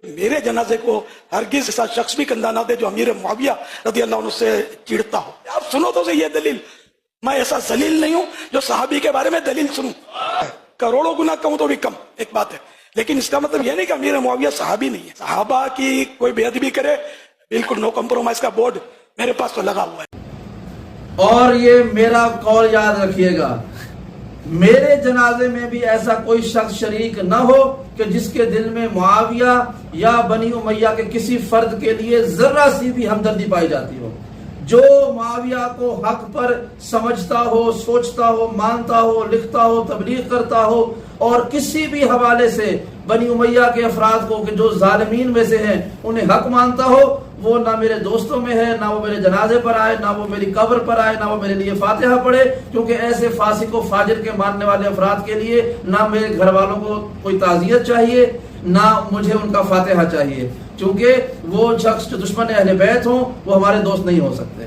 میرے جنازے کو ہرگز ایسا شخص بھی کندھا نہ دے جو امیر معاویہ رضی اللہ عنہ سے چڑھتا ہو. آپ سنو تو صحیح یہ دلیل. میں ایسا ذلیل نہیں ہوں جو صحابی کے بارے میں دلیل سنوں. کروڑوں گنا کہوں تو بھی کم ایک بات ہے، لیکن اس کا مطلب یہ نہیں کہ امیر معاویہ صحابی نہیں ہے. صحابہ کی کوئی بے ادبی کرے، بالکل نو کمپرومائز کا بورڈ میرے پاس تو لگا ہوا ہے. اور یہ میرا قول یاد رکھیے گا، میرے جنازے میں بھی ایسا کوئی شخص شریک نہ ہو کہ جس کے دل میں معاویہ یا بنی امیہ کے کسی فرد کے لیے ذرہ سی بھی ہمدردی پائی جاتی ہو. جو معاویہ کو حق پر سمجھتا ہو، سوچتا ہو، مانتا ہو، لکھتا ہو، تبلیغ کرتا ہو، اور کسی بھی حوالے سے بنی امیہ کے افراد کو کہ جو ظالمین میں سے ہیں انہیں حق مانتا ہو، وہ نہ میرے دوستوں میں ہے، نہ وہ میرے جنازے پر آئے، نہ وہ میری قبر پر آئے، نہ وہ میرے لیے فاتحہ پڑھے. کیونکہ ایسے فاسق و فاجر کے ماننے والے افراد کے لیے نہ میرے گھر والوں کو کوئی تعزیت چاہیے، نہ مجھے ان کا فاتحہ چاہیے. چونکہ وہ شخص جو دشمن اہل بیت ہوں وہ ہمارے دوست نہیں ہو سکتے.